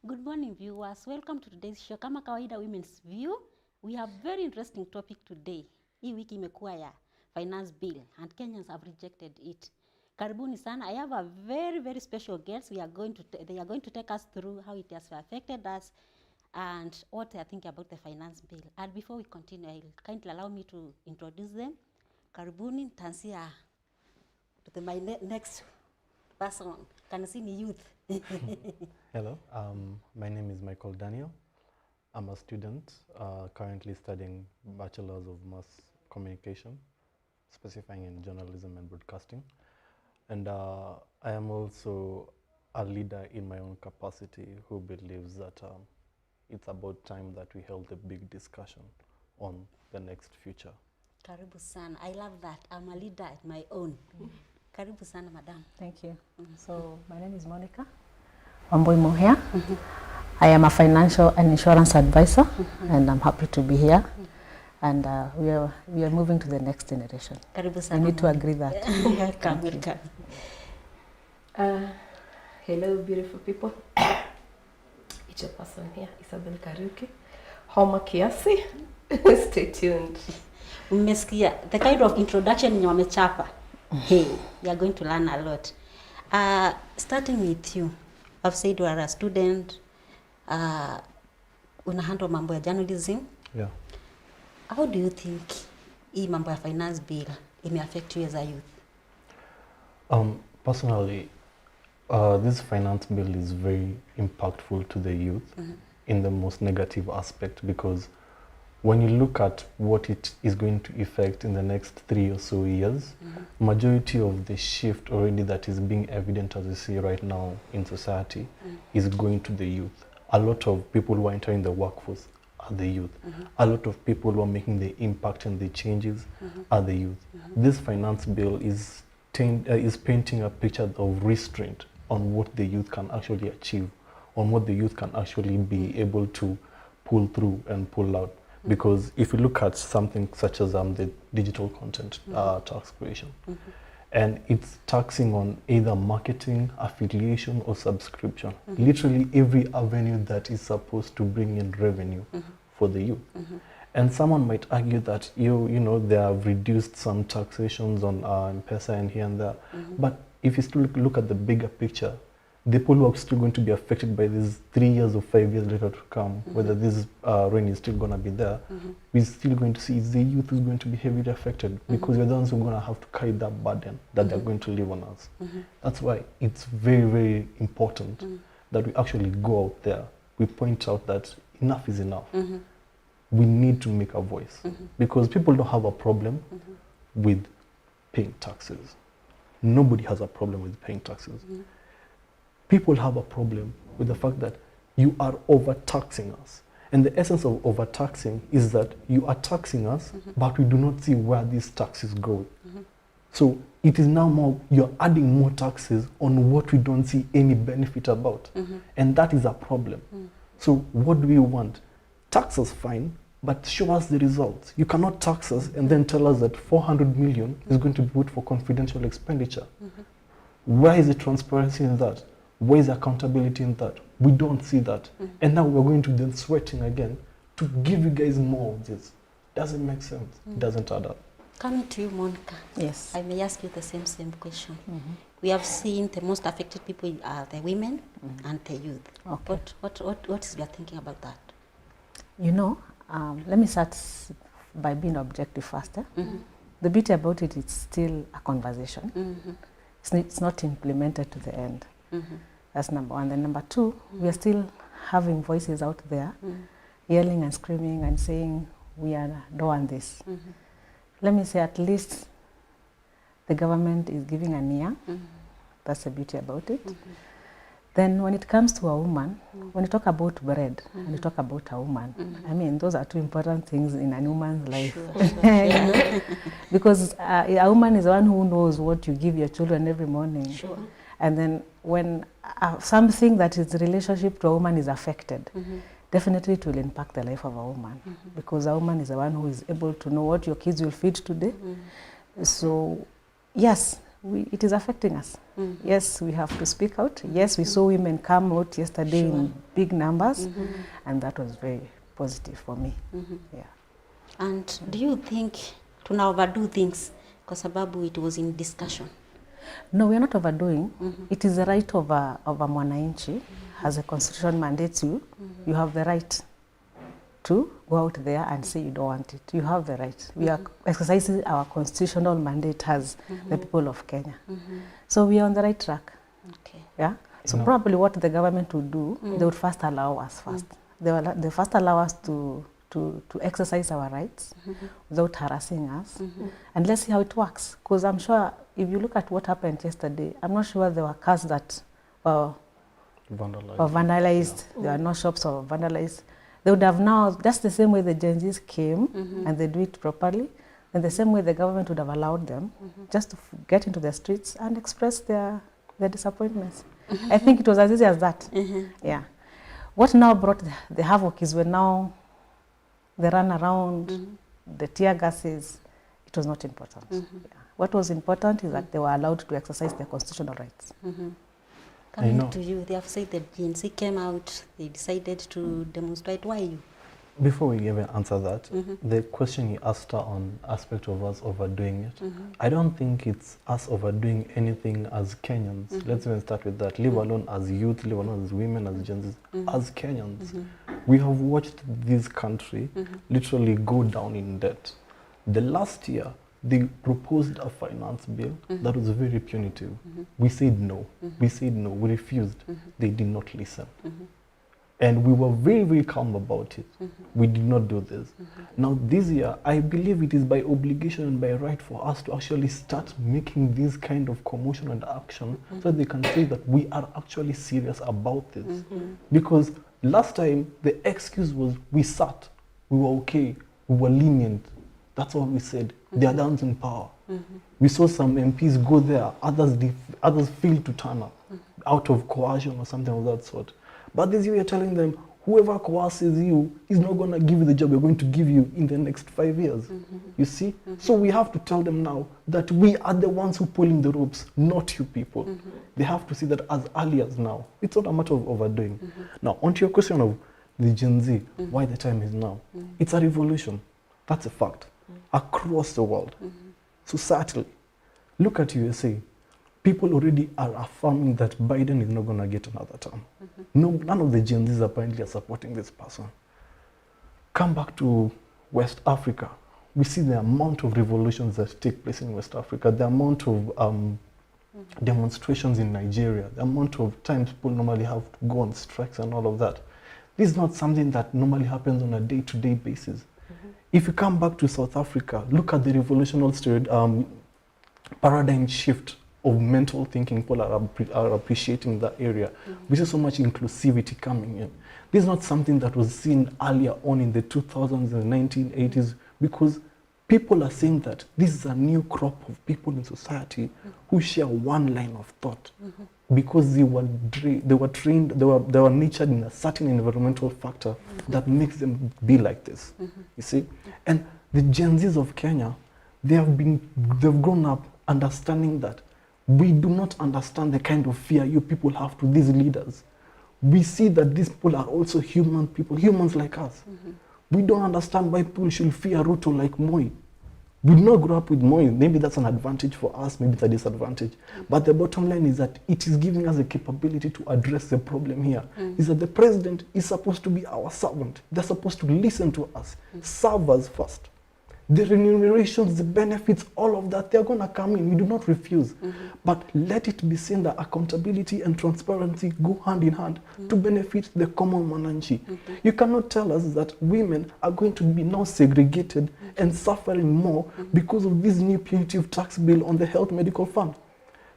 Good morning, viewers. Welcome to today's show. Kama kawaida, Women's View. We have very interesting topic today. Hii wiki imekuwa ya finance bill and Kenyans have rejected it. Karibuni sana. I have a very special guest. They are going to take us through how it has affected us and what they are thinking about the finance bill. And before we continue, I'll kindly allow me to introduce them. Karibuni, Tansia, to my next person. Kanasini youth. Hello, my name is Michael Daniel. I'm a student currently studying Bachelor's of Mass Communication, specifying in journalism and broadcasting. And I am also a leader in my own capacity who believes that it's about time that we held a big discussion on the next future. Karibu sana. I love that. I'm a leader at my own. Karibu sana, madam. Thank you. So my name is Monica Wambui Mohia. I am a financial and insurance advisor, and I'm happy to be here. And we are moving to the next generation. Karibu sana. We need to agree that. Welcome. Hello, beautiful people. It's your person here, Isabel Kariuki. Homa kiasi. Stay tuned. Umesikia the kind of introduction yenye wamechapa. Hey, you are going to learn a lot. Starting with you, I've said you are a student. Una handle mambo ya journalism. Yeah. How do you think hii mambo ya finance bill may affect you as a youth? Personally, this finance bill is very impactful to the youth in the most negative aspect, because when you look at what it is going to affect in the next 3 or so years, majority of the shift already that is being evident, as we see right now in society, is going to the youth. A lot of people who are entering the workforce are the youth. A lot of people who are making the impact and the changes are the youth. This finance bill is painting a picture of restraint on what the youth can actually achieve, on what the youth can actually be able to pull through and pull out. Because if you look at something such as the digital content tax creation, and it's taxing on either marketing, affiliation, or subscription. Literally every avenue that is supposed to bring in revenue for the youth. And someone might argue that you know they have reduced some taxations on M-Pesa and here and there. But if you still look at the bigger picture, the people who are still going to be affected by these 3 years or 5 years later to come, whether this rain is still going to be there, we're still going to see the youth is going to be heavily affected, because we're the ones who are going to have to carry that burden that they're going to live on us. That's why it's very important that we actually go out there. We point out that enough is enough. We need to make a voice, because people don't have a problem with paying taxes. Nobody has a problem with paying taxes. People have a problem with the fact that you are overtaxing us. And the essence of overtaxing is that you are taxing us, but we do not see where these taxes go. So it is now more, you're adding more taxes on what we don't see any benefit about. And that is a problem. So what do we want? Tax us fine, but show us the results. You cannot tax us and then tell us that 400 million is going to be put for confidential expenditure. Where is the transparency in that? Where is the accountability in that? We don't see that. And now we're going to then sweating again to give you guys more of this. Doesn't make sense. Doesn't add up. Coming to you, Monica. Yes. I may ask you the same question. We have seen the most affected people are the women and the youth. Okay. What is your thinking about that? You know, let me start by being objective first. The beauty about it, it's still a conversation. It's not implemented to the end. That's number one. Then number two, we are still having voices out there yelling and screaming and saying we are doing this. Let me say, at least the government is giving an ear. That's the beauty about it. Then when it comes to a woman, when you talk about bread and you talk about a woman, I mean, those are two important things in a woman's life. Sure. Because a woman is the one who knows what you give your children every morning. Sure. And then when something that is relationship to a woman is affected, definitely it will impact the life of a woman. Because a woman is the one who is able to know what your kids will feed today. So yes, it is affecting us. Yes, we have to speak out. Yes, we saw women come out yesterday in big numbers, and that was very positive for me. Yeah. And do you think tuna overdo things kwa sababu it was in discussion? No, we are not overdoing. It is the right of a mwananchi, as a constitution mandates you. You have the right to go out there and say you don't want it. You have the right. We are exercising our constitutional mandate as the people of Kenya. So we are on the right track. Okay. Yeah. So probably what the government would do, they would first allow us first. They first allow us to exercise our rights without harassing us. And let's see how it works. Because I'm sure if you look at what happened yesterday, I'm not sure there were cars that were vandalized. There were no shops that were vandalized. They would have now, that's the same way the Gen Zs came and they do it properly, and the same way the government would have allowed them just to get into the streets and express their disappointments. I think it was as easy as that. Yeah. What now brought the havoc is when now they ran around, the tear gases, it was not important. Yeah. What was important is that they were allowed to exercise their constitutional rights. Coming to you, they have said that Gen Z came out, they decided to demonstrate. Why you? Before we even answer that, the question you asked her on aspect of us overdoing it, I don't think it's us overdoing anything as Kenyans. Let's even start with that. Leave alone as youth, leave alone as women, as Gen Zs. As Kenyans, we have watched this country literally go down in debt. The last year, they proposed a finance bill that was very punitive. We said no. We said no. We refused. They did not listen. And we were very, very calm about it. We did not do this. Now, this year, I believe it is by obligation and by right for us to actually start making this kind of commotion and action so that they can say that we are actually serious about this. Because last time, the excuse was we sat, we were okay, we were lenient. That's all we said. They are down in power. We saw some MPs go there, others failed to turn up out of coercion or something of that sort. But this year we are telling them, whoever coerces you is not going to give you the job we're going to give you in the next 5 years. You see? So we have to tell them now that we are the ones who are pulling the ropes, not you people. They have to see that as early as now. It's not a matter of overdoing. Now, onto your question of the Gen Z, why the time is now. It's a revolution. That's a fact. Across the world. Societally. Look at USA. People already are affirming that Biden is not going to get another term. No, none of the Gen Zs apparently are supporting this person. Come back to West Africa. We see the amount of revolutions that take place in West Africa, the amount of demonstrations in Nigeria, the amount of times people normally have to go on strikes and all of that. This is not something that normally happens on a day-to-day basis. If you come back to South Africa, look at the revolutionary paradigm shift of mental thinking. People are appreciating that area. We see so much inclusivity coming in. This is not something that was seen earlier on in the 2000s and the 1980s, because people are saying that this is a new crop of people in society who share one line of thought because they were trained, they were nurtured in a certain environmental factor that makes them be like this. You see? And the Gen Zs of Kenya, they've grown up understanding that we do not understand the kind of fear you people have to these leaders. We see that these people are also human people, humans like us. We don't understand why people should fear Ruto like Moi. We did not grow up with Moi. Maybe that's an advantage for us, maybe it's a disadvantage. But the bottom line is that it is giving us the capability to address the problem here. Is that the president is supposed to be our servant. They're supposed to listen to us, serve us first. The remunerations, the benefits, all of that, they're going to come in. We do not refuse. But let it be seen that accountability and transparency go hand in hand to benefit the common mwananchi. You cannot tell us that women are going to be now segregated and suffering more because of this new punitive tax bill on the health medical fund.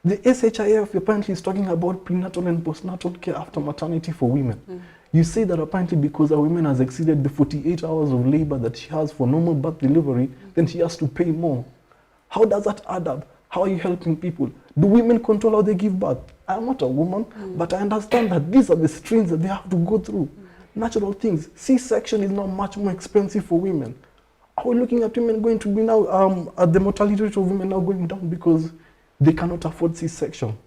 The SHIF apparently is talking about prenatal and postnatal care after maternity for women. You say that apparently because a woman has exceeded the 48 hours of labor that she has for normal birth delivery, then she has to pay more. How does that add up? How are you helping people? Do women control how they give birth? I'm not a woman, but I understand that these are the strains that they have to go through. Natural things. C-section is now much more expensive for women. Are we looking at women going to be now, the mortality rate of women now going down because They cannot afford C-section.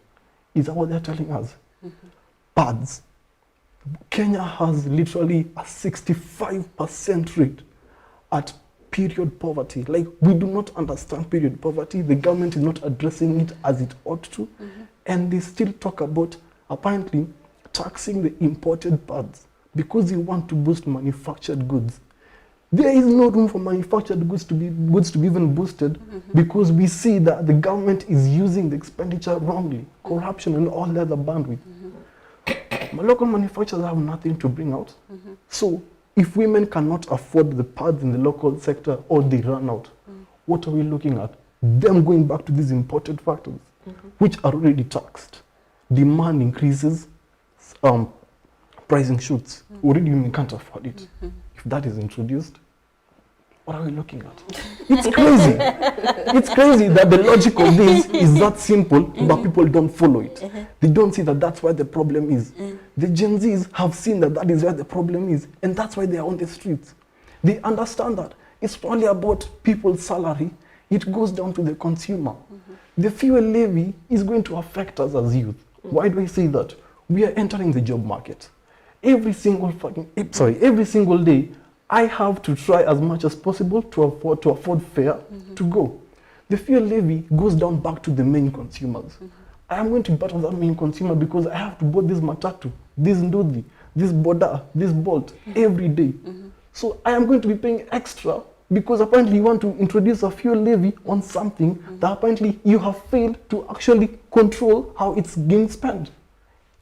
Is that what they're telling us? Pads. Kenya has literally a 65% rate at period poverty. Like, we do not understand period poverty. The government is not addressing it as it ought to. And they still talk about, apparently, taxing the imported pads because they want to boost manufactured goods. There is no room for manufactured goods to be even boosted because we see that the government is using the expenditure wrongly, corruption and all the other bandwidth. My local manufacturers have nothing to bring out. So if women cannot afford the pads in the local sector or they run out, what are we looking at? Them going back to these imported factors, which are already taxed. Demand increases, pricing shoots. Already women can't afford it. If that is introduced, what are we looking at? It's crazy. It's crazy that the logic of this is that simple, but people don't follow it. They don't see that that's where the problem is. The Gen Zs have seen that that is where the problem is, and that's why they are on the streets. They understand that it's not only about people's salary, it goes down to the consumer. The fuel levy is going to affect us as youth. Why do I say that? We are entering the job market. Every single day, I have to try as much as possible to afford fare to go. The fuel levy goes down back to the main consumers. I am going to be part of that main consumer because I have to board this matatu, this ndudi, this boda, this bolt every day. So I am going to be paying extra because apparently you want to introduce a fuel levy on something that apparently you have failed to actually control how it's being spent.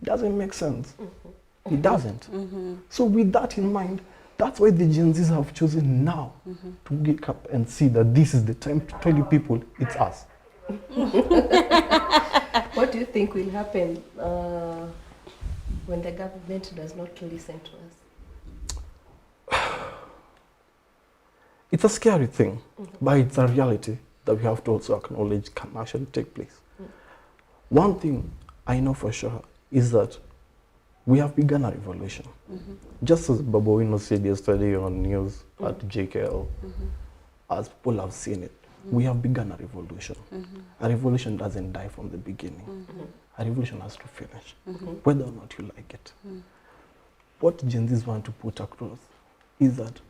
It doesn't make sense. It doesn't. So with that in mind, that's why the Gen Zs have chosen now to wake up and see that this is the time to tell you people, it's us. What do you think will happen when the government does not listen to us? It's a scary thing, but it's a reality that we have to also acknowledge can actually take place. One thing I know for sure is that we have begun a revolution. Just as Babu Owino said yesterday on news at JKL, as people have seen it, we have begun a revolution. A revolution doesn't die from the beginning. A revolution has to finish, whether or not you like it. What Gen Zs want to put across is that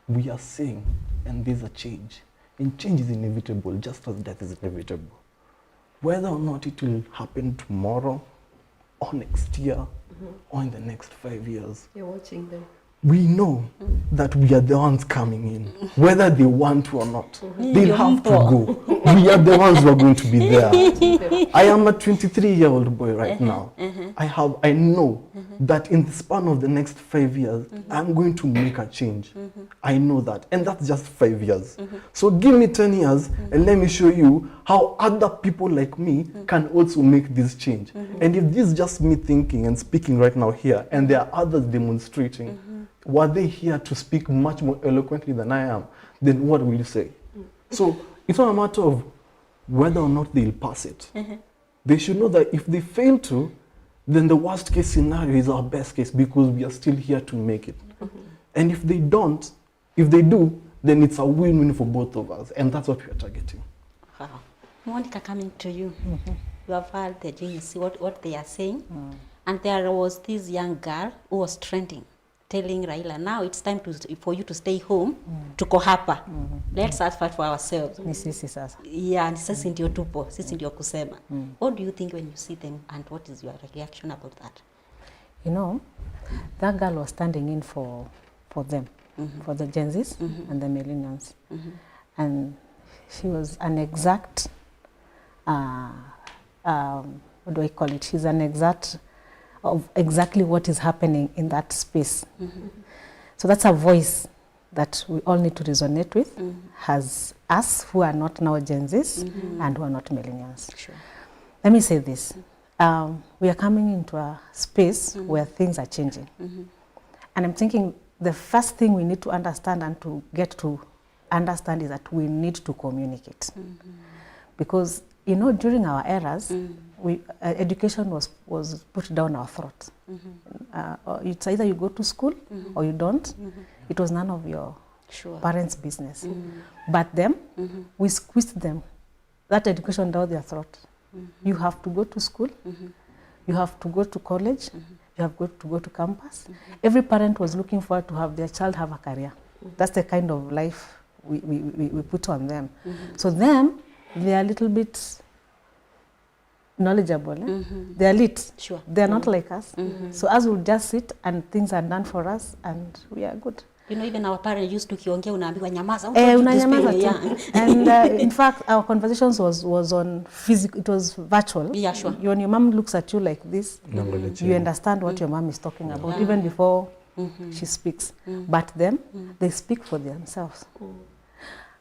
we are saying, and there's a change, and change is inevitable, just as death is inevitable. Whether or not it will happen tomorrow, or next year, or in the next 5 years. You're watching them. We know that we are the ones coming in, whether they want to or not. They'll have to go. We are the ones who are going to be there. I am a 23-year-old boy right now. I know that in the span of the next 5 years, I'm going to make a change. I know that. And that's just 5 years. So give me 10 years and let me show you how other people like me can also make this change. And if this is just me thinking and speaking right now here, and there are others demonstrating, were they here to speak much more eloquently than I am, then what will you say? So it's not a matter of whether or not they'll pass it. They should know that if they fail to, then the worst case scenario is our best case because we are still here to make it. And if they don't, if they do, then it's a win-win for both of us. And that's what we are targeting. Wow. Monica, coming to you. You have heard the GNC, what they are saying. And there was this young girl who was trending, telling Raila, now it's time for you to stay home, tuko hapa. Let's fight for ourselves. Ni sisi sasa. Yeah, and sisi ndio tupo, sisi ndio kusema. What do you think when you see them and what is your reaction about that? You know, that girl was standing in for them, for the Gen Zs and the millennials. And she was an exact, what do I call it? She's an exact of exactly what is happening in that space. So that's a voice that we all need to resonate with, as us who are not now Gen Zs and who are not millennials. Sure. Let me say this. We are coming into a space where things are changing. And I'm thinking the first thing we need to understand and to get to understand is that we need to communicate. Because, you know, during our eras, education was put down our throat. It's either you go to school or you don't. It was none of your parents' business. But them, we squeezed them, that education down their throat. You have to go to school. You have to go to college. You have to go to campus. Every parent was looking forward to have their child have a career. That's the kind of life we put on them. So them, they are a little bit knowledgeable. They are lit. Sure. They are not like us. So us will just sit and things are done for us and we are good. You know, even our parents used to kiongea unaambiwa nyamaza. Unanyamaza tu. Yeah. And in fact, our conversations was on physical, it was virtual. Yeah, sure. When your mom looks at you like this, you understand what your mom is talking about, even before she speaks. But them, they speak for themselves.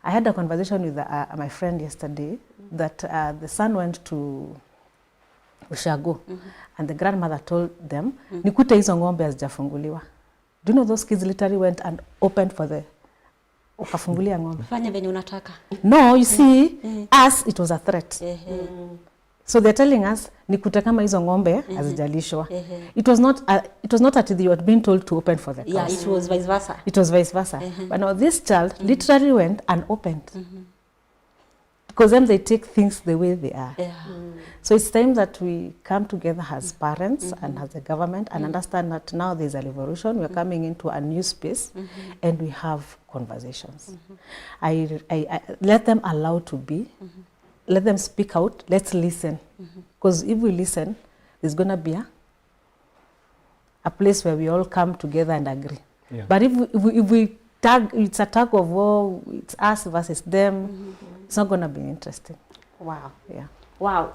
I had a conversation with my friend yesterday that the son went to Ushago and the grandmother told them, nikute hizo ng'ombe hazijafunguliwa. Do you know those kids literally went and opened for the ukafungulia ng'ombe? Fanya venye unataka. No, you see, us, it was a threat. So they're telling us, nikute kama hizo ng'ombe hazijalishwa. It was not that you had been told to open for the cows. Yeah, it was vice versa. It was vice versa. But now this child literally went and opened. Because then they take things the way they are. So it's time that we come together as parents and as a government and understand that now there's a revolution. We're coming into a new space and we have conversations. I let them allow to be. Let them speak out. Let's listen. Because if we listen, there's going to be a place where we all come together and agree. Yeah. But if we tag, it's a tug of war, it's us versus them, it's not going to be interesting. Wow. Yeah. Wow.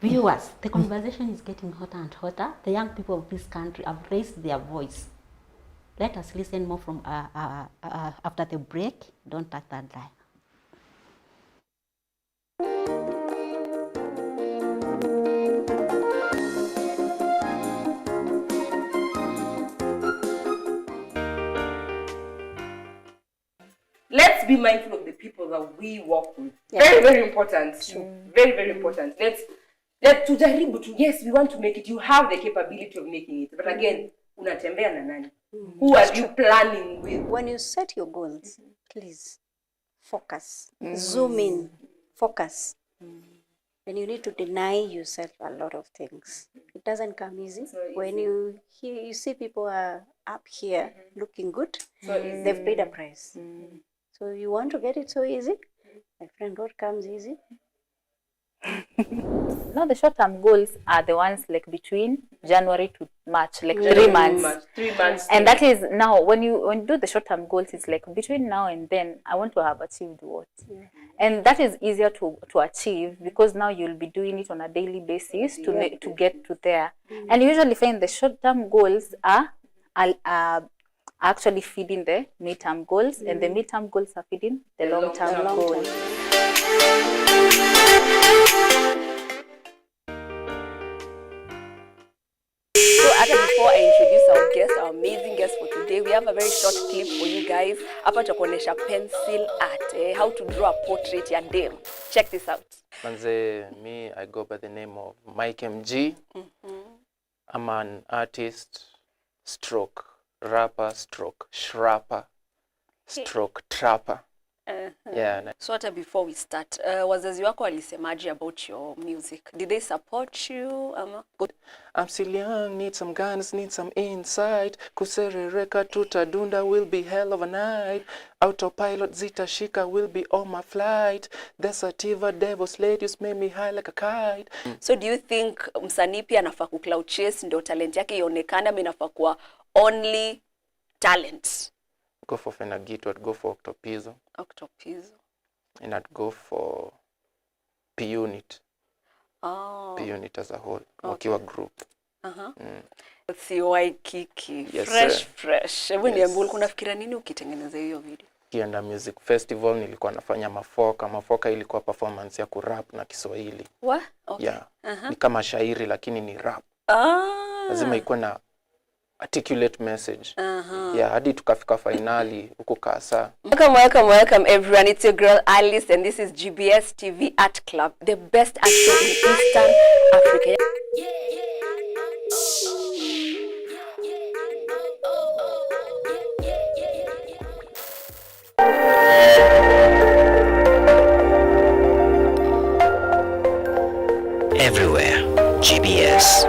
Viewers, the conversation is getting hotter and hotter. The young people of this country have raised their voice. Let us listen more from after the break. Don't touch that dial. Let's be mindful of the people that we work with. Very, very important. Very, very important. Let's tujaribu tu. Yes, we want to make it. You have the capability of making it. But again, unatembea na nani? Who are you planning with? When you set your goals, please focus, zoom in, focus. Then you need to deny yourself a lot of things. It doesn't come easy. When you see people are up here looking good, they've paid a price. So you want to get it so easy? My friend, what comes easy? No, the short-term goals are the ones like between January to March, like 3 months. 3 months. And that is now, when you do the short-term goals, it's like between now and then, I want to have achieved what? And that is easier to achieve because now you'll be doing it on a daily basis to get to there. And you usually find the short-term goals are actually feeding the mid-term goals, and the mid-term goals are feeding the long-term goals. So before I introduce our guest, our amazing guest for today, we have a very short clip for you guys. Hapa tutakuonesha pencil art, how to draw a portrait ya dem. Check this out. Manze, me, I go by the name of Mike MG. I'm an artist, stroke rapper, stroke shrapper, stroke trapper. Yeah. So hata before we start, wazazi wako walisemaje about your music? Did they support you? Good. I'm still young, need some guns, need some insight. Kuserereka tutadunda will be hell of a night. Autopilot zitashika will be on my flight. The sativa devil's ladies made me high like a kite. So do you think msanii pia anafaa ku cloud chase ndio talent yake ionekane, ama inafaa kuwa only talent? Go for Fenagito, I'd go for Octopizzo. Octopizzo. And I'd go for P-Unit. Oh. P-Unit as a whole. Wakiwa group. CY Kiki. Yes, Fresh. Hebu niambie ulikuwa unafikiria nini ukitengeneza hiyo video? Kienda Music Festival nilikuwa nafanya mafoka. Mafoka ilikuwa performance ya kurap na Kiswahili. What? Okay. Yeah. Ni kama shairi lakini ni rap. Lazima ikuwe na articulate message. Yeah, hadi tukafika finali huko Kasa. Welcome everyone. It's your girl Alice and this is GBS TV Art Club, the best art show in Eastern Africa. everywhere. GBS.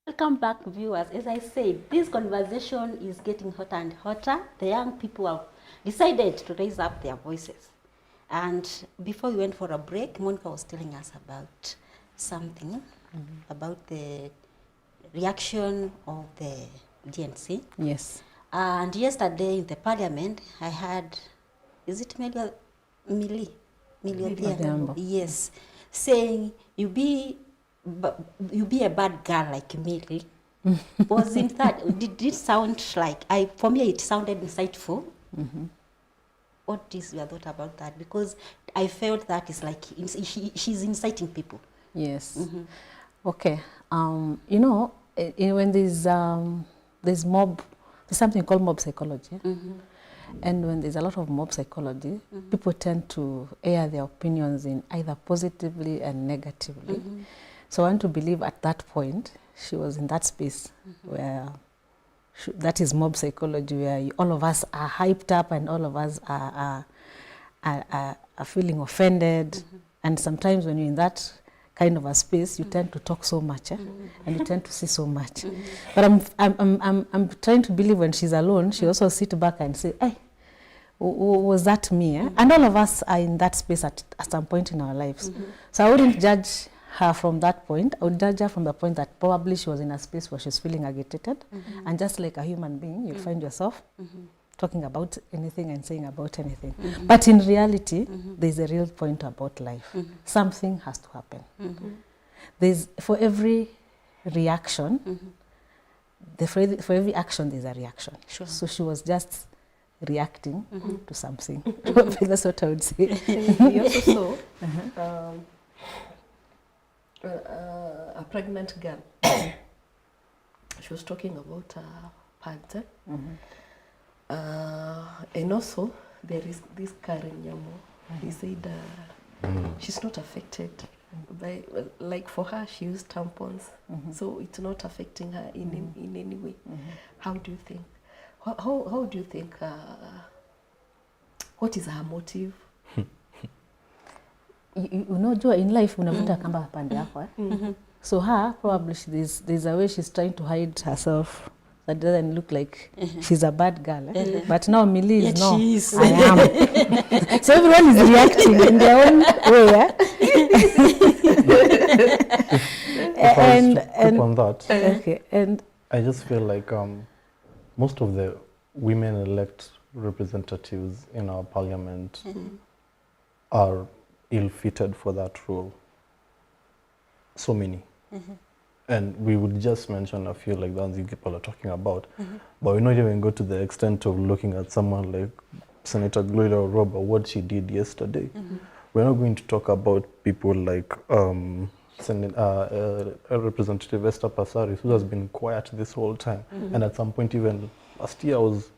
Welcome back, viewers. As I said, this conversation is getting hotter and hotter. The young people have decided to raise up their voices. And before we went for a break, Monica was telling us about something, about the reaction of the DNC. Yes. And yesterday in the parliament, I had, is it Millie Odhiambo. Yes, saying you be a bad girl like Millie. Wasn't that? Did it sound like? For me, it sounded insightful. What is your thought about that? Because I felt that it's like she's inciting people. Yes. Okay. You know, when there's something called mob psychology. And when there's a lot of mob psychology, people tend to air their opinions in either positively and negatively. So I want to believe at that point, she was in that space where that is mob psychology, where all of us are hyped up and all of us are feeling offended. And sometimes when you're in that kind of a space, you tend to talk so much, and you tend to see so much. But I'm trying to believe when she's alone, she also sit back and say, hey, was that me? And all of us are in that space at some point in our lives. So I wouldn't judge her from that point. I would judge her from the point that probably she was in a space where she's feeling agitated. And just like a human being, you'll find yourself talking about anything and saying about anything. But in reality, there's a real point about life. Something has to happen. There's, for every reaction, for every action, there's a reaction. So she was just reacting to something. That's what I would say. We also saw a pregnant girl. She was talking about pads. And also, there is this Karen Nyamo. He said she's not affected by, like for her, she used tampons. So it's not affecting her in any way. How do you think? How do you think, what is her motive? You know, Joy, in life, unavuta kamba pande yako. So her, probably there's a way she's trying to hide herself that doesn't look like she's a bad girl. But now Millie is, no, I am. So everyone is reacting in their own way. And on that, okay, and I just feel like most of the women elect representatives in our parliament are ill-fitted for that role. So many. And we would just mention a few like the ones you people are talking about. But we not even go to the extent of looking at someone like Senator Gloria Oroba, what she did yesterday. We're not going to talk about people like Representative Esther Passaris, who has been quiet this whole time. And at some point, even last year, I was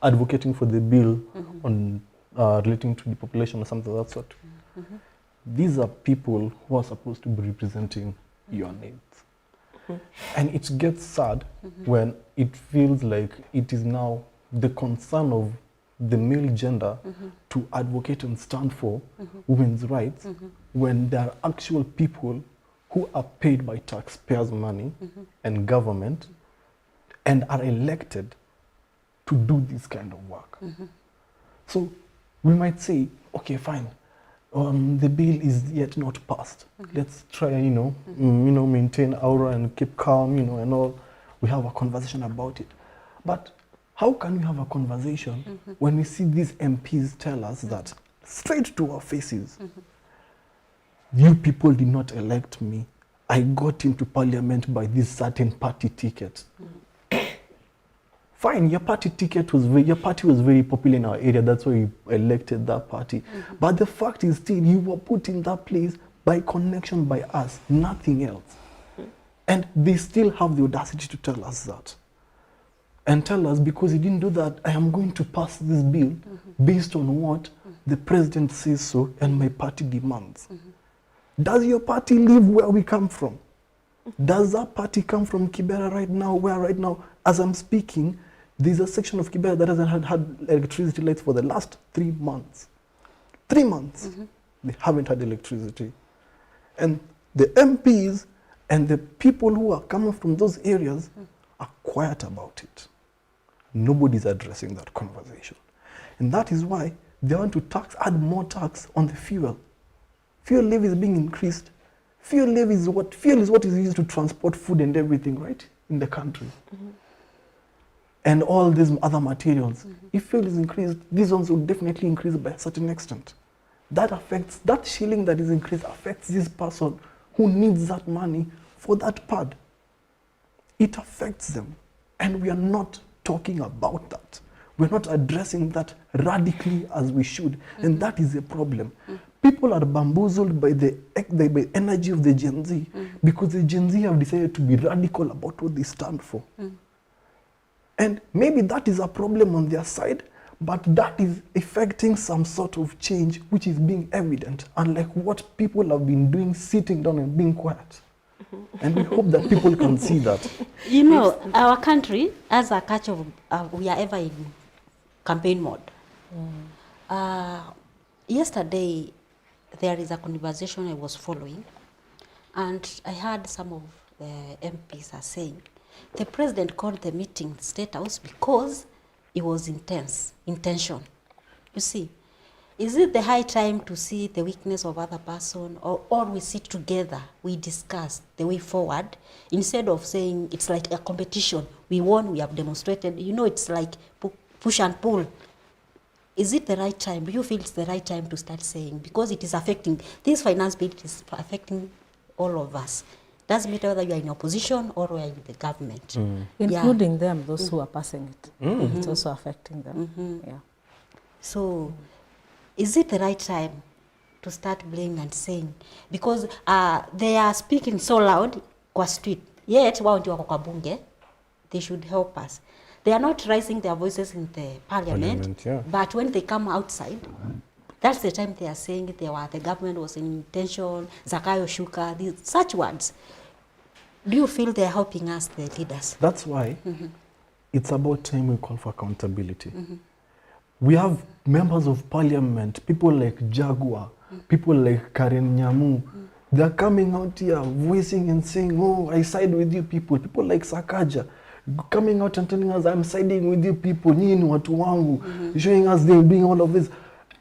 advocating for the bill on relating to the population or something of that sort. These are people who are supposed to be representing your needs. And it gets sad when it feels like it is now the concern of the male gender to advocate and stand for women's rights when there are actual people who are paid by taxpayers' money and government and are elected to do this kind of work. So we might say, okay, fine, the bill is yet not passed. Let's try, maintain aura and keep calm, and all. We have a conversation about it. But how can we have a conversation when we see these MPs tell us that straight to our faces, you people did not elect me. I got into parliament by this certain party ticket. Fine, your party was very popular in our area. That's why you elected that party. But the fact is still, you were put in that place by connection by us, nothing else. And they still have the audacity to tell us that. And tell us, because you didn't do that, I am going to pass this bill based on what the president says so and my party demands. Does your party live where we come from? Does that party come from Kibera right now, where right now, as I'm speaking, there's a section of Kibera that hasn't had electricity lights for the last 3 months. 3 months. They haven't had electricity. And the MPs and the people who are coming from those areas are quiet about it. Nobody's addressing that conversation. And that is why they want to add more tax on the fuel. Fuel levy is being increased. Fuel is what is used to transport food and everything, right, in the country. And all these other materials. If fuel is increased, these ones will definitely increase by a certain extent. That shilling that is increased affects this person who needs that money for that pad. It affects them. And we are not talking about that. We're not addressing that radically as we should. And that is a problem. People are bamboozled by the energy of the Gen Z because the Gen Z have decided to be radical about what they stand for. And maybe that is a problem on their side, but that is affecting some sort of change which is being evident, unlike what people have been doing, sitting down and being quiet. And we hope that people can see that. You know, our country, as a culture, we are ever in campaign mode. Yesterday, there is a conversation I was following, and I heard some of the MPs are saying, the president called the meeting State House because it was intention. You see, is it the high time to see the weakness of other person, or we sit together, we discuss the way forward, instead of saying it's like a competition, we won, we have demonstrated, you know, it's like push and pull. Is it the right time? Do you feel it's the right time to start saying, because it is affecting, this finance bill is affecting all of us. Doesn't matter whether you are in opposition or you are in the government. Including them, those who are passing it. It's also affecting them. Yeah. So, is it the right time to start blaming and saying, because they are speaking so loud kwa street, yet wao ndio wako kwa bunge, they should help us. They are not raising their voices in the parliament, but when they come outside, that's the time they are saying the government was in intention, Zakayo Shuka, such words. Do you feel they are helping us, the leaders? That's why it's about time we call for accountability. We have members of parliament, people like Jaguar, people like Karen Nyamu. They're coming out here voicing and saying, oh, I side with you people. People like Sakaja coming out and telling us, I'm siding with you people, nyinyi ni watu wangu, showing us they're doing all of this.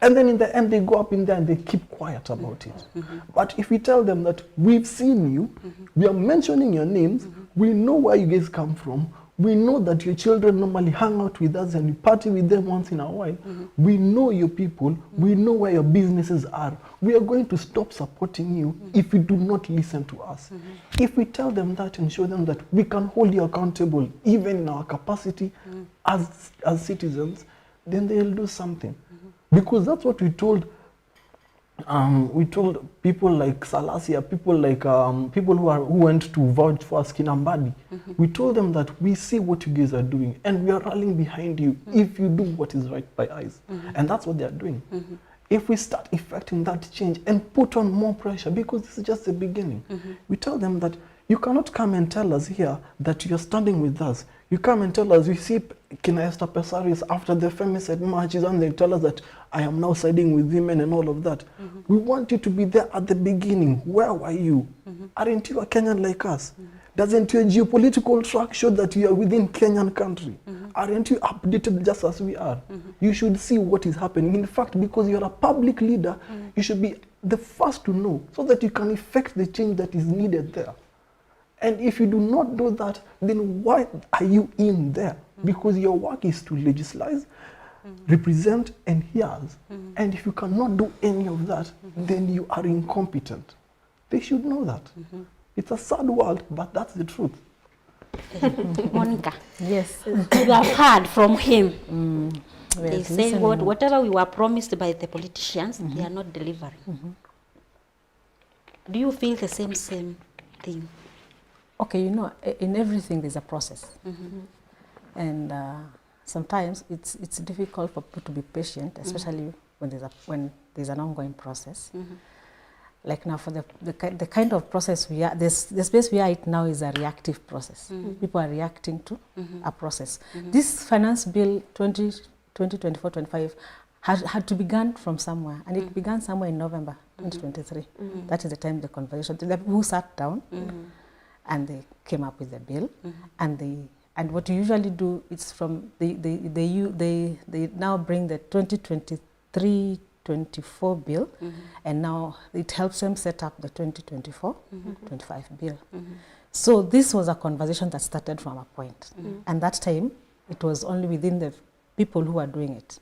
And then in the end, they go up in there and they keep quiet about it. But if we tell them that we've seen you, we are mentioning your names, we know where you guys come from, we know that your children normally hang out with us and we party with them once in a while, we know your people, we know where your businesses are, we are going to stop supporting you if you do not listen to us. If we tell them that and show them that we can hold you accountable, even in our capacity as citizens, then they'll do something. Because that's what we told people like Salasia, people like people who went to vouch for Skinambadi. We told them that we see what you guys are doing and we are rallying behind you if you do what is right by us. And that's what they are doing. If we start effecting that change and put on more pressure, because this is just the beginning, we tell them that you cannot come and tell us here that you're standing with us. You come and tell us, you see Kina Esther Pesaris after the femicide marches, and they tell us that I am now siding with women and all of that. We want you to be there at the beginning. Where were you? Aren't you a Kenyan like us? Doesn't your geopolitical track show that you are within Kenyan country? Aren't you updated just as we are? You should see what is happening. In fact, because you're a public leader, you should be the first to know so that you can effect the change that is needed there. And if you do not do that, then why are you in there? Because your work is to legislate, represent, and hear us. And if you cannot do any of that, then you are incompetent. They should know that. It's a sad world, but that's the truth. Monica. Yes. You have heard from him. They Yes, say listening. whatever we were promised by the politicians, they are not delivering. Do you feel the same thing? Okay, you know, in everything there's a process. And sometimes it's difficult for people to be patient, especially when there's an ongoing process. like now for the kind of process we are, the space we are in now is a reactive process. People are reacting to a process. This finance bill 2024-25 had to begin from somewhere, and it began somewhere in November 2023. That is the time the conversation, the people who sat down and they came up with the bill, and what you usually do is from they now bring the 2023-24 bill, and now it helps them set up the 2024-25 bill. So this was a conversation that started from a point, and that time it was only within the people who are doing it.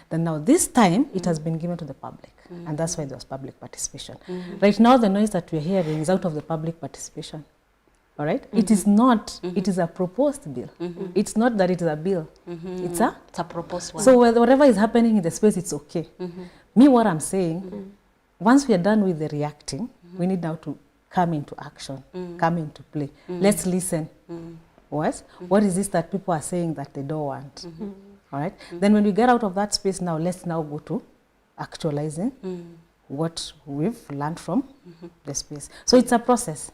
Then now this time it has been given to the public, and that's why there was public participation. Right now the noise that we're hearing is out of the public participation. All right, it is not. It is a proposed bill. It's not that it is a bill. It's a proposed one. So whatever is happening in the space, it's okay. Me, what I'm saying, once we are done with the reacting, we need now to come into action, come into play. Let's listen. What is this that people are saying that they don't want? All right. Then when we get out of that space now, let's now go to actualizing what we've learned from the space. So it's a process.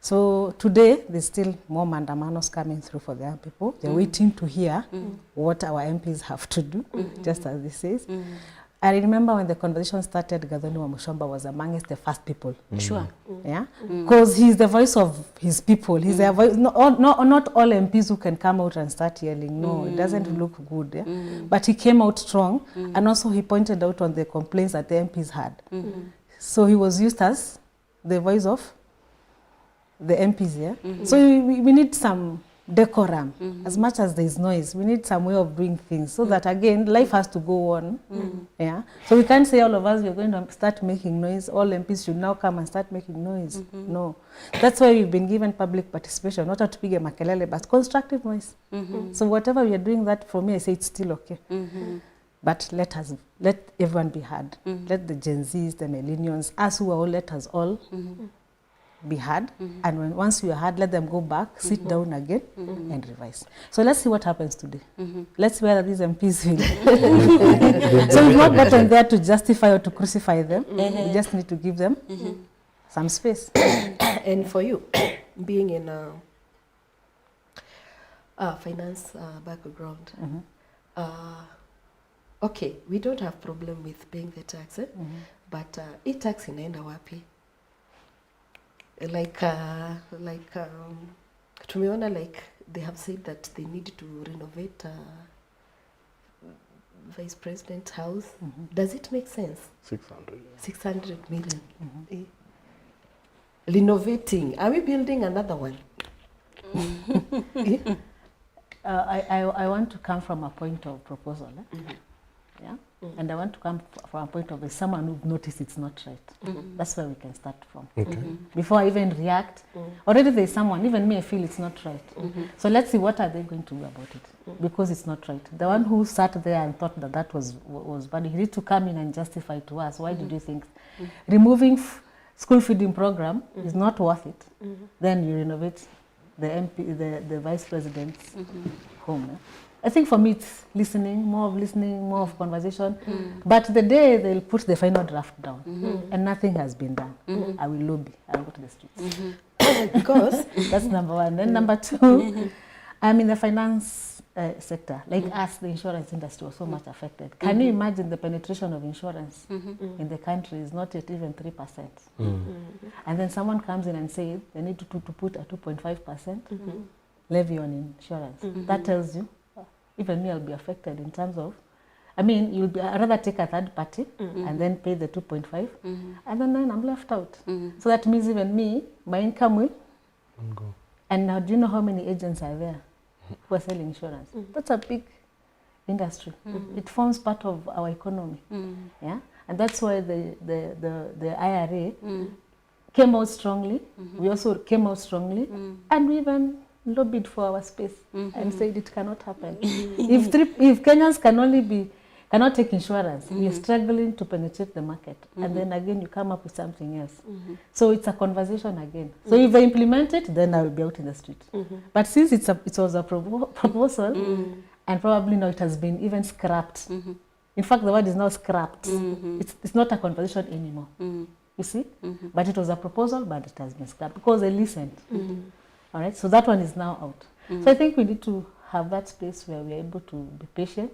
So today, there's still more mandamanos coming through for the young people. They're waiting to hear what our MPs have to do, just as this says. I remember when the conversation started, Gathoni Wamuchomba was amongst the first people. Sure. Yeah, because he's the voice of his people. He's the voice. Not all MPs who can come out and start yelling. No, it doesn't look good. Yeah? But he came out strong, and also he pointed out on the complaints that the MPs had. So he was used as the voice of the MPs. Yeah. So we need some decorum. As much as there's noise, we need some way of doing things so that again life has to go on. Yeah, so we can't say all of us we're going to start making noise, all MPs should now come and start making noise. No, that's why we've been given public participation, not to pige makelele, but constructive noise. So whatever we are doing, that for me I say it's still okay. But let everyone be heard. Let the Gen Zs, the millennials, us who are all, let us all be heard, and once we are heard, let them go back, sit down again, and revise. So let's see what happens today. Let's see whether these MPs will. So we've not gotten there to justify or to crucify them. We just need to give them some space. And for you, being in a finance background, okay, we don't have problem with paying the tax, but tax inaenda wapi? Tumeona like they have said that they need to renovate Vice President's house. Does it make sense? 600 million. Renovating. Are we building another one? I want to come from a point of proposal. Yeah. And I want to come from a point of someone who noticed it's not right. That's where we can start from. Before I even react, already there's someone, even me, I feel it's not right. So let's see what are they going to do about it, because it's not right. The one who sat there and thought that was bad, he need to come in and justify to us. Why did you think removing school feeding program is not worth it? Then you renovate the MP, the Vice President's home. I think for me it's listening, more of conversation. But the day they'll put the final draft down and nothing has been done, I will lobby. I'll go to the streets. Because that's number one. Then number two, I'm in the finance sector. Like us, the insurance industry was so much affected. Can you imagine the penetration of insurance in the country is not yet even 3%. And then someone comes in and says they need to put a 2.5% levy on insurance. That tells you, even me, I'll be affected in terms of, you'll be, I'd rather take a third party and then pay the 2.5, and then I'm left out. So that means even me, my income will go. And now, do you know how many agents are there who are selling insurance? That's a big industry. It forms part of our economy. Yeah, and that's why the IRA came out strongly. We also came out strongly, and we even lobbied for our space and said it cannot happen. If Kenyans cannot take insurance, we are struggling to penetrate the market, and then again you come up with something else. So it's a conversation again. So if I implement it, then I will be out in the street. But since it was a proposal, and probably now it has been even scrapped. In fact, the word is now scrapped. It's not a conversation anymore. You see? But it was a proposal, but it has been scrapped because they listened. All right, so that one is now out. So I think we need to have that space where we're able to be patient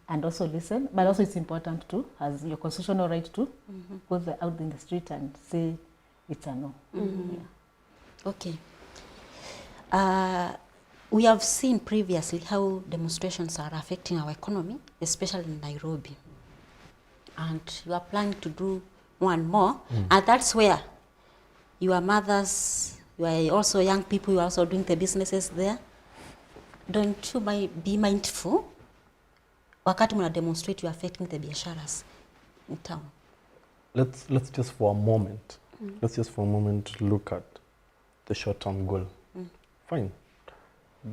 and also listen. But also it's important to, as your constitutional right to, go out in the street and say it's a no. Yeah. Okay. We have seen previously how demonstrations are affecting our economy, especially in Nairobi. And you are planning to do one more. And that's where your mothers, you are also young people, you are also doing the businesses there. Don't you be mindful? Wakati muna demonstrate, you are affecting the biasharas in town. Let's just for a moment, let's just for a moment look at the short-term goal. Fine.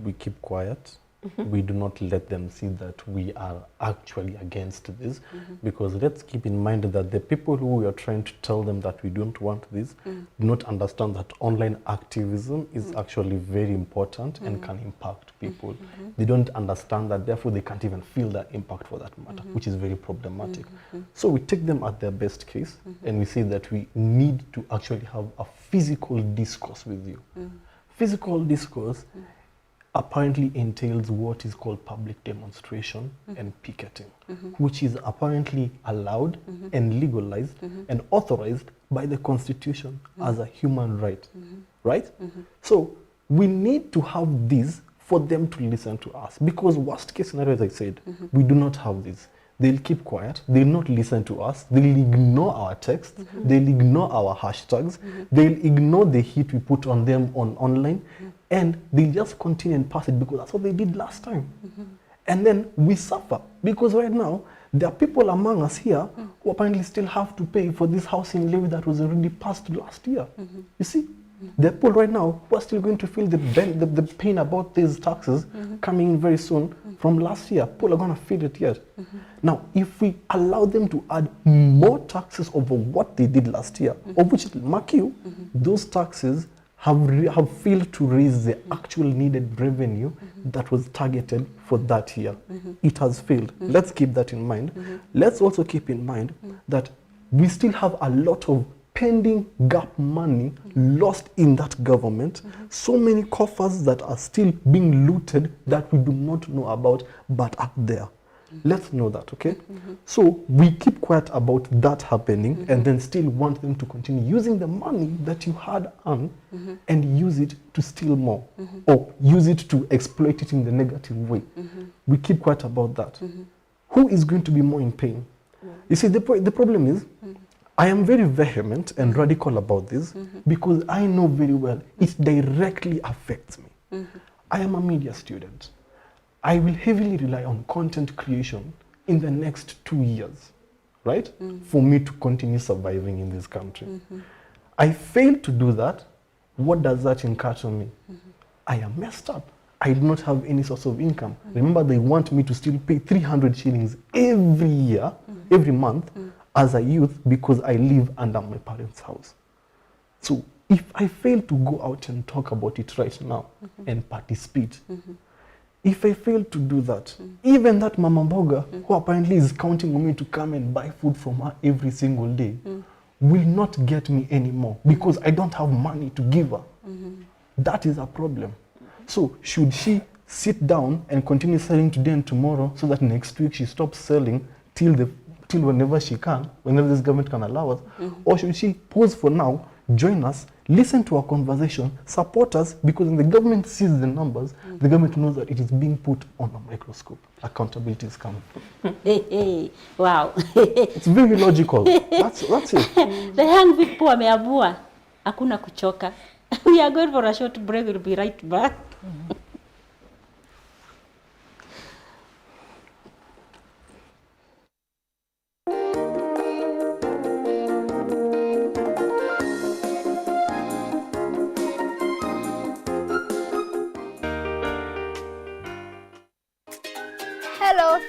We keep quiet. We do not let them see that we are actually against this, because let's keep in mind that the people who we are trying to tell them that we don't want this do not understand that online activism is actually very important and can impact people. They don't understand that, therefore they can't even feel that impact for that matter, which is very problematic. So we take them at their best case and we say that we need to actually have a physical discourse with you. Physical discourse apparently entails what is called public demonstration and picketing, which is apparently allowed and legalized and authorized by the Constitution as a human right, right? So we need to have this for them to listen to us, because worst case scenario, as I said, we do not have this. They'll keep quiet, they'll not listen to us, they'll ignore our texts, they'll ignore our hashtags, they'll ignore the hit we put on them online, and they'll just continue and pass it because that's what they did last time. And then we suffer, because right now, there are people among us here who apparently still have to pay for this housing levy that was already passed last year. You see? There are people right now who are still going to feel the pain about these taxes coming in very soon from last year. People are going to feel it yet. Now, if we allow them to add more taxes over what they did last year, of which, mark you, those taxes have failed to raise the actual needed revenue that was targeted for that year. It has failed. Let's keep that in mind. Let's also keep in mind that we still have a lot of pending gap money lost in that government. So many coffers that are still being looted that we do not know about, but are there. Let's know that, okay? So we keep quiet about that happening and then still want them to continue using the money that you had earned and use it to steal more or use it to exploit it in the negative way. We keep quiet about that. Who is going to be more in pain? You see, the problem is, I am very vehement and radical about this because I know very well it directly affects me. I am a media student. I will heavily rely on content creation in the next 2 years, right? For me to continue surviving in this country. I fail to do that. What does that encounter me? I am messed up. I do not have any source of income. Remember, they want me to still pay 300 shillings every year, every month, as a youth because I live under my parents' house. So if I fail to go out and talk about it right now and participate, if I fail to do that, even that Mama Mboga, who apparently is counting on me to come and buy food from her every single day, will not get me anymore because I don't have money to give her. That is a problem. So should she sit down and continue selling today and tomorrow so that next week she stops selling till whenever she can, whenever this government can allow us? Or should she pause for now, join us, listen to our conversation, support us, because when the government sees the numbers, the government knows that it is being put on a microscope. Accountability is coming. Wow. It's very logical. That's it. The young people wameamua hakuna kuchoka. We are going for a short break. We'll be right back. Hello.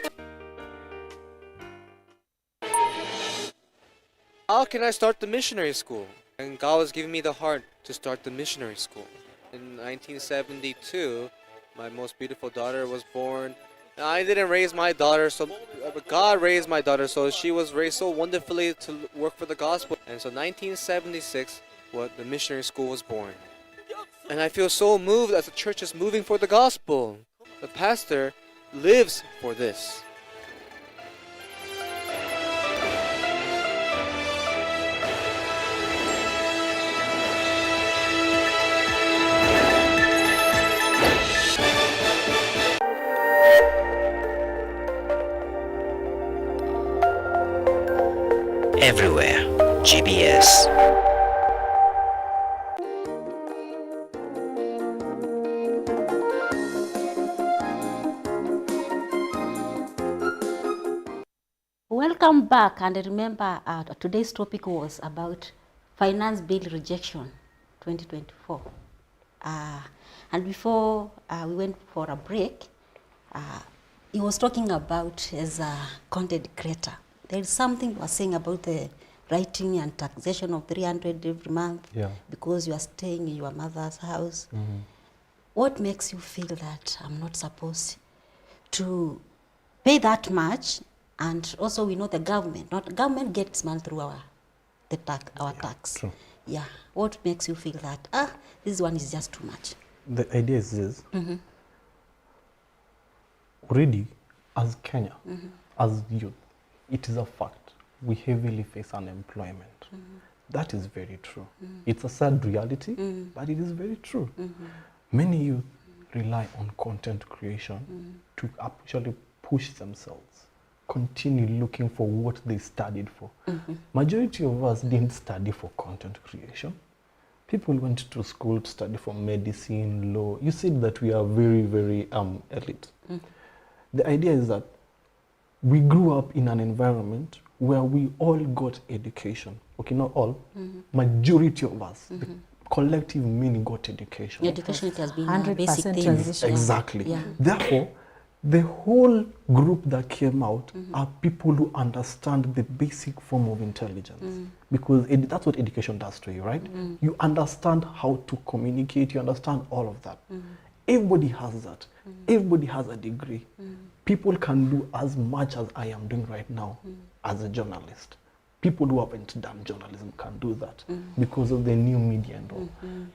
How can I start the missionary school? And God was giving me the heart to start the missionary school. In 1972, my most beautiful daughter was born, I didn't raise my daughter, but God raised my daughter, so she was raised so wonderfully to work for the gospel. And so 1976, the missionary school was born. And I feel so moved as the church is moving for the gospel. The pastor lives for this. Everywhere, GBS. Welcome back, and remember today's topic was about finance bill rejection 2024. And before we went for a break, he was talking about as a content creator. There is something you were saying about the writing and taxation of 300 every month because you are staying in your mother's house. Mm-hmm. What makes you feel that I'm not supposed to pay that much? And also we know the government gets money through our tax. True. Yeah. What makes you feel that this one is just too much? The idea is this. Already, as Kenya, as youth, it is a fact. We heavily face unemployment. That is very true. It's a sad reality, but it is very true. Many youth rely on content creation to actually push themselves, continue looking for what they studied for. Majority of us didn't study for content creation. People went to school to study for medicine, law. You said that we are very, very elite. The idea is that we grew up in an environment where we all got education. Okay, not all. Majority of us, the collective meaning, got education. Education has been 100% basic thing. transition. Exactly. Yeah. Therefore, the whole group that came out are people who understand the basic form of intelligence. Because that's what education does to you, right? You understand how to communicate, you understand all of that. Everybody has that. Everybody has a degree. People can do as much as I am doing right now as a journalist. People who haven't done journalism can do that because of the new media and all.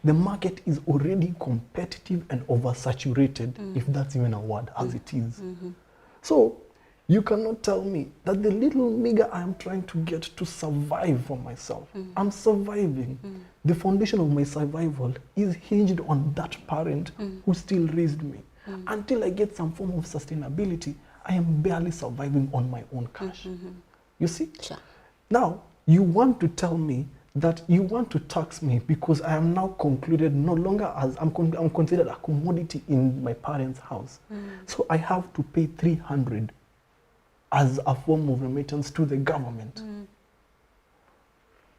The market is already competitive and oversaturated, if that's even a word, as it is. So you cannot tell me that the little meager I am trying to get to survive for myself, I'm surviving. The foundation of my survival is hinged on that parent who still raised me. Until I get some form of sustainability, I am barely surviving on my own cash. You see? Sure. Now, you want to tell me that you want to tax me because I am now concluded no longer as I'm considered a commodity in my parents' house. So I have to pay 300 as a form of remittance to the government.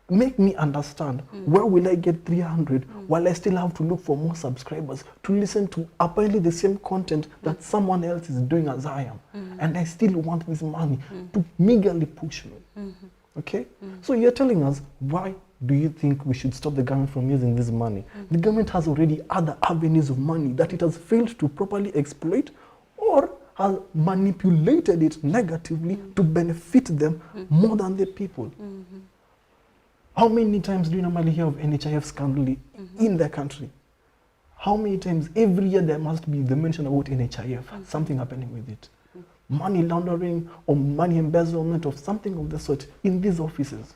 Make me understand, where will I get 300 while I still have to look for more subscribers to listen to apparently the same content that someone else is doing as I am. And I still want this money to meagerly push me. Okay? So you're telling us, why do you think we should stop the government from using this money? The government has already other avenues of money that it has failed to properly exploit or has manipulated it negatively to benefit them more than the people. How many times do you normally hear of NHIF scandal in the country? How many times every year there must be the mention about NHIF, something happening with it? Money laundering or money embezzlement or something of the sort in these offices.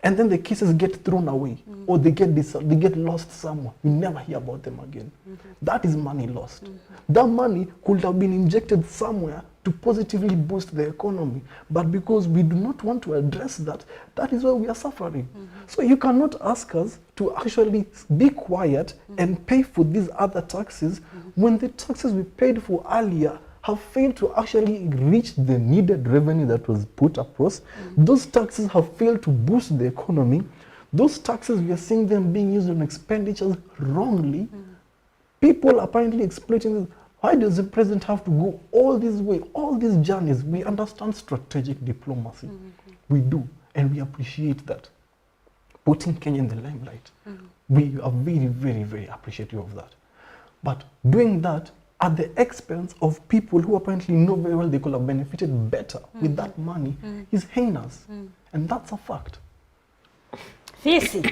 And then the cases get thrown away or they get lost somewhere. We never hear about them again. That is money lost. That money could have been injected somewhere to positively boost the economy. But because we do not want to address that, that is why we are suffering. So you cannot ask us to actually be quiet and pay for these other taxes when the taxes we paid for earlier have failed to actually reach the needed revenue that was put across. Those taxes have failed to boost the economy. Those taxes, we are seeing them being used on expenditures wrongly. People apparently exploiting this. Why does the president have to go all this way, all these journeys? We understand strategic diplomacy. We do, and we appreciate that. Putting Kenya in the limelight. We are very, very, very appreciative of that. But doing that at the expense of people who apparently know very well they could have benefited better with that money is heinous. And that's a fact. Facey.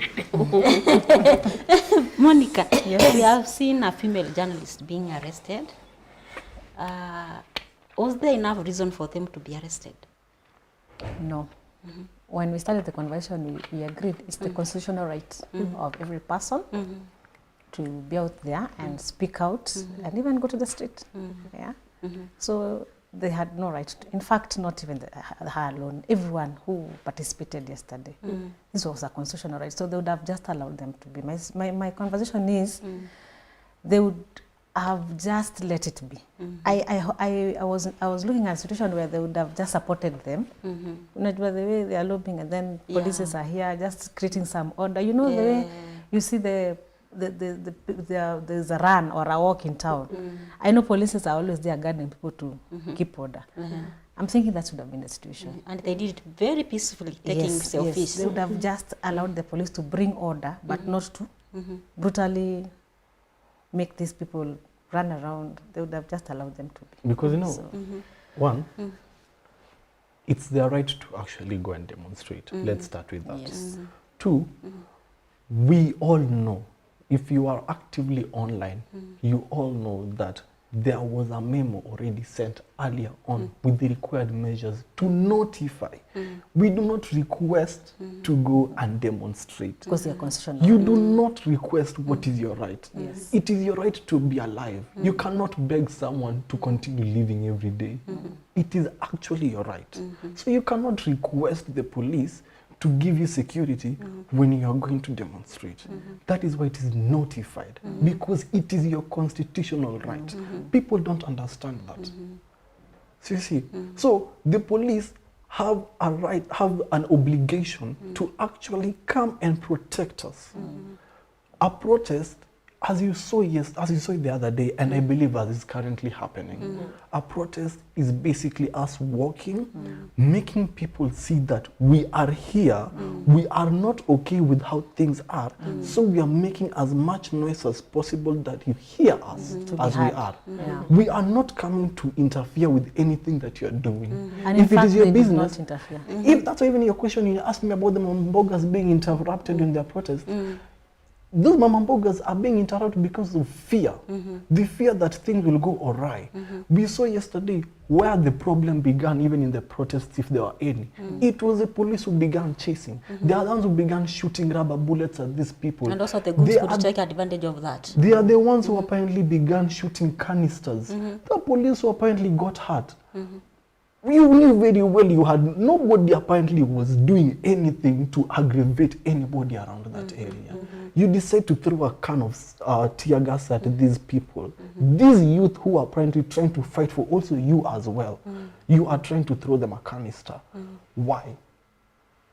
Monica, we have seen a female journalist being arrested. Was there enough reason for them to be arrested? No. When we started the conversation, we agreed it's the constitutional right of every person to be out there and speak out and even go to the street. Yeah. So they had no right to, in fact, not even her alone, everyone who participated yesterday. This was a constitutional right, so they would have just allowed them to be. My conversation is they would have just let it be. I was looking at a situation where they would have just supported them. Not by the way they are lobbying, and then police are here just creating some order. You know the way you see there's a run or a walk in town. I know police are always there guarding people to keep order. I'm thinking that should have been the situation. And they did it very peacefully, taking selfies. Yes. They would have just allowed the police to bring order, but not to brutally make these people run around. They would have just allowed them to be. Because, you know, one, it's their right to actually go and demonstrate. Let's start with that. Yes. Two, we all know, if you are actively online, you all know that there was a memo already sent earlier on with the required measures to notify. We do not request to go and demonstrate. Because they are constitutional. You do not request what is your right. Yes. It is your right to be alive. You cannot beg someone to continue living every day. It is actually your right. So you cannot request the police to give you security when you are going to demonstrate. That is why it is notified, because it is your constitutional right. People don't understand that. So you see, so the police have a right, have an obligation to actually come and protect us. A protest, as you saw the other day, and I believe as is currently happening, a protest is basically us walking, making people see that we are here, we are not okay with how things are, so we are making as much noise as possible that you hear us as we are. Yeah. We are not coming to interfere with anything that you are doing. And if in it fact, is your they business, did not interfere. if that's even your question, you asked me about the Mambogas being interrupted in their protest. Those mamambogas are being interrupted because of fear. The fear that things will go awry. We saw yesterday where the problem began, even in the protests, if there were any. It was the police who began chasing. They are the ones who began shooting rubber bullets at these people. And also the goods could take advantage of that. They are the ones who apparently began shooting canisters. The police who apparently got hurt. You knew very well you had, nobody apparently was doing anything to aggravate anybody around that area. You decide to throw a can of tear gas at these people. These youth who are apparently trying to fight for also you as well. You are trying to throw them a canister. Why?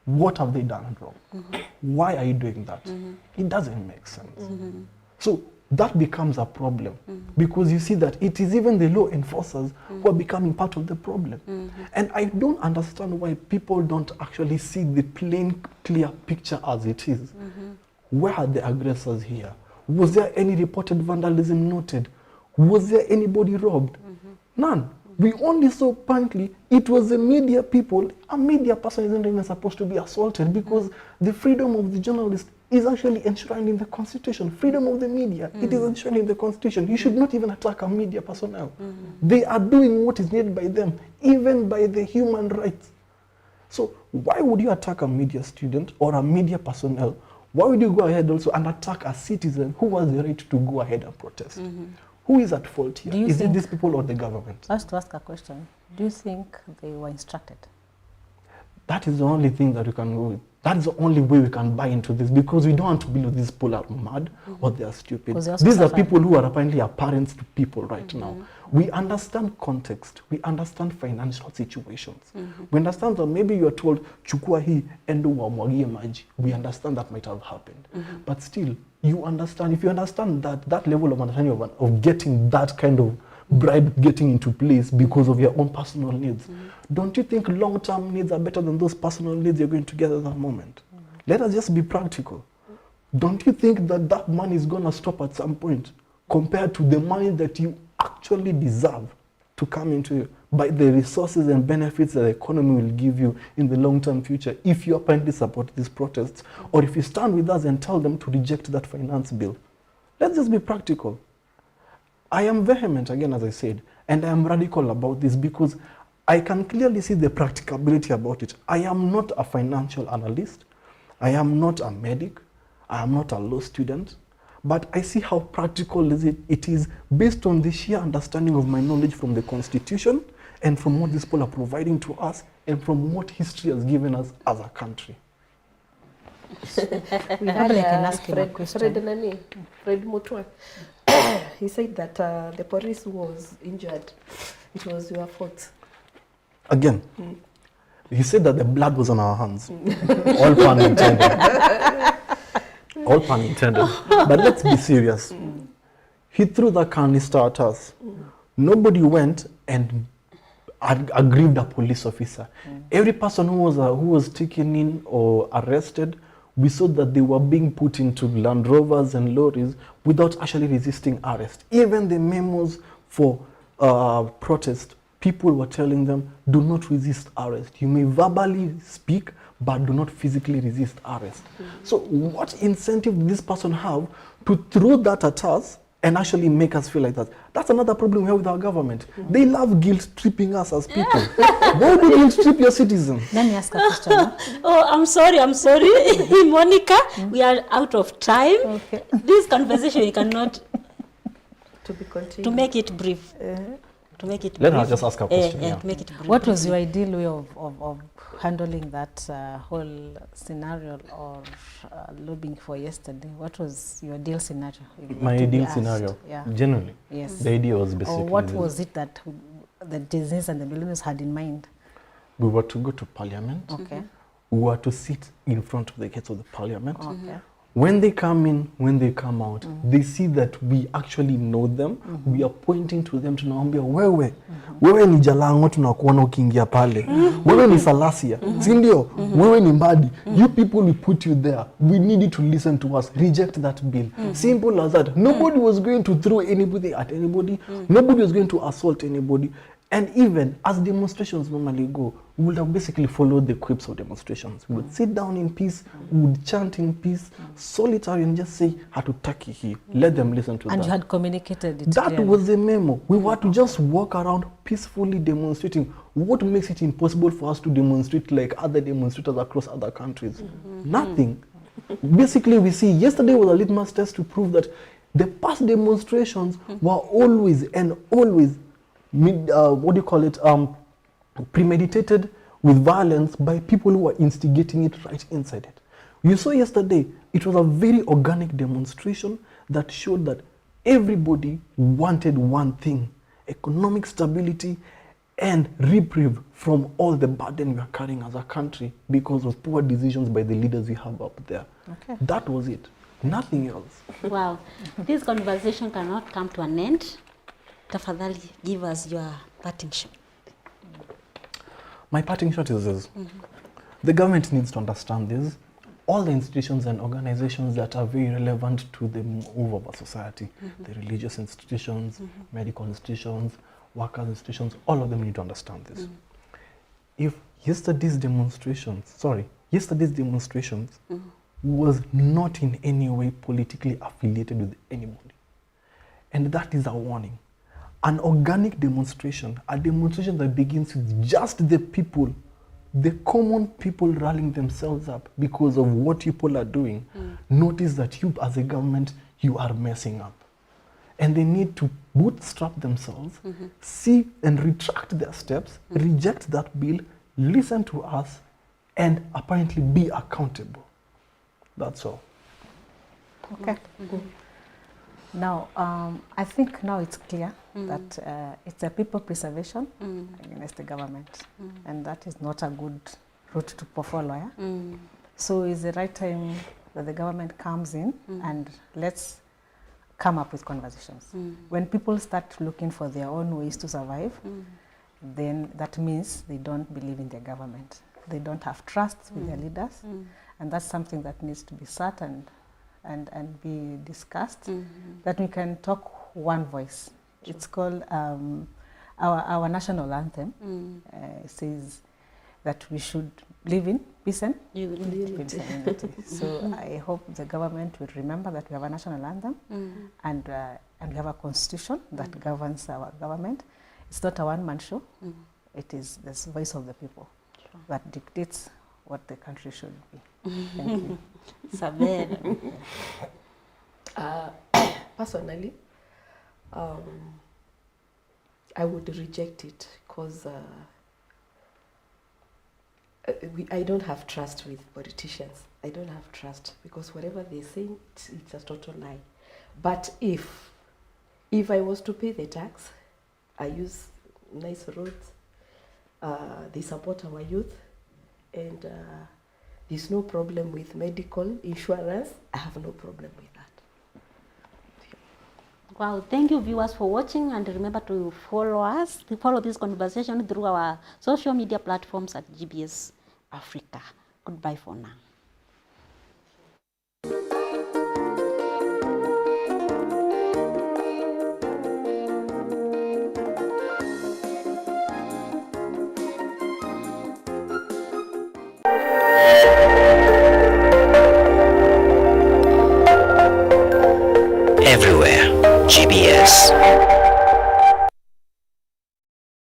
What have they done wrong? Why are you doing that? It doesn't make sense. So that becomes a problem because you see that it is even the law enforcers who are becoming part of the problem. And I don't understand why people don't actually see the plain, clear picture as it is. Where are the aggressors here? Was there any reported vandalism noted? Was there anybody robbed? None. We only saw apparently it was the media people. A media person isn't even supposed to be assaulted because the freedom of the journalist is actually enshrined in the Constitution. Freedom of the media, it is enshrined in the Constitution. You should not even attack a media personnel. They are doing what is needed by them, even by the human rights. So why would you attack a media student or a media personnel? Why would you go ahead also and attack a citizen who has the right to go ahead and protest? Who is at fault here? Is it these people or the government? I have to ask a question. Do you think they were instructed? That is the only thing that we can go with. That is the only way we can buy into this because we don't want to believe these people are mad or they are stupid. These are people who are apparently parents to people right now. We understand context. We understand financial situations. We understand that maybe you are told, chukua hii endo wamwagie maji. We understand that might have happened. But still, you understand, if you understand that level of understanding of getting that kind of bribe getting into place because of your own personal needs. Don't you think long-term needs are better than those personal needs you're going to get at that moment? Let us just be practical. Don't you think that money is going to stop at some point compared to the money that you actually deserve to come into you by the resources and benefits that the economy will give you in the long-term future if you apparently support these protests, or if you stand with us and tell them to reject that finance bill. Let's just be practical. I am vehement, again, as I said, and I am radical about this because I can clearly see the practicability about it. I am not a financial analyst. I am not a medic. I am not a law student. But I see how practical it is based on the sheer understanding of my knowledge from the Constitution and from what these people are providing to us and from what history has given us as a country. We Probably I can had ask him a question. Fred Mutua. He said that the police who was injured, it was your fault. Again, he said that the blood was on our hands. All pun intended. All pun intended. But let's be serious. He threw the canister at us. Nobody went and aggrieved a police officer. Every person who was taken in or arrested, we saw that they were being put into Land Rovers and lorries without actually resisting arrest. Even the memos for protest, people were telling them, do not resist arrest. You may verbally speak, but do not physically resist arrest. So what incentive did this person have to throw that at us and actually make us feel like that? That's another problem we have with our government. They love guilt-tripping us as people. Why do you guilt-trip your citizens? Let me ask a question. Huh? Oh, I'm sorry. Monica, we are out of time. Okay. This conversation, we cannot, To be continued. to make it brief. To make it Let brief. her just ask her question, yeah. To make it brief. What was your ideal way of handling that whole scenario or lobbying for yesterday? What was your ideal scenario? if you My were to be ideal asked? scenario, Yeah. generally, Yes. the idea was basically Or what this. was it that the disease and the millennials had in mind? We were to go to parliament. Okay. We were to sit in front of the gates of the parliament. Okay. When they come in, when they come out, they see that we actually know them. We are pointing to them, tunawaambia wewe ni Jalango tunakuona ukiingia pale. Wewe ni Salasia, si ndio? Wewe ni Mbadi. You people, we put you there. We need you to listen to us. Reject that bill. Simple as that. Nobody was going to throw anybody at anybody. Nobody was going to assault anybody. And even as demonstrations normally go, we would have basically followed the quips of demonstrations. We would sit down in peace, we would chant in peace, solitary, and just say, hatutaki hii. Let them listen to And that. you had communicated it That clearly. was the memo. We were to just walk around peacefully demonstrating. What makes it impossible for us to demonstrate like other demonstrators across other countries? Nothing. Basically, we see yesterday was a litmus test to prove that the past demonstrations were always premeditated with violence by people who were instigating it right inside it. You saw yesterday, it was a very organic demonstration that showed that everybody wanted one thing: economic stability and reprieve from all the burden we are carrying as a country because of poor decisions by the leaders we have up there. Okay. That was it. Nothing else. Wow. This conversation cannot come to an end. Tafadhali, give us your parting shot. My parting shot is this. The government needs to understand this. All the institutions and organizations that are very relevant to the move of our society, the religious institutions, medical institutions, workers institutions, all of them need to understand this. If yesterday's demonstrations was not in any way politically affiliated with anybody, and that is a warning. An organic demonstration, a demonstration that begins with just the people, the common people rallying themselves up because of what people are doing, notice that you as a government, you are messing up. And they need to bootstrap themselves, see and retract their steps, reject that bill, listen to us, and apparently be accountable. That's all. Okay. Now, I think now it's clear that it's a people preservation against the government, and that is not a good route to follow. Yeah? So it's the right time that the government comes in and let's come up with conversations. When people start looking for their own ways to survive, then that means they don't believe in their government. They don't have trust with their leaders, and that's something that needs to be sat and be discussed, that we can talk one voice It's called our national anthem. Says that we should live in peace and unity. So I hope the government will remember that we have a national anthem and we have a constitution that governs our government. It's not a one-man show. It is the voice of the people that dictates what the country should be. Thank you. Sabera. Personally, I would reject it because I don't have trust with politicians. I don't have trust because whatever they say, it's a total lie. But if I was to pay the tax, I use nice roads, they support our youth, and there's no problem with medical insurance, I have no problem with that. Wow, thank you viewers for watching, and remember to follow us, to follow this conversation through our social media platforms at GBS Africa. Goodbye for now. Everywhere. GBS.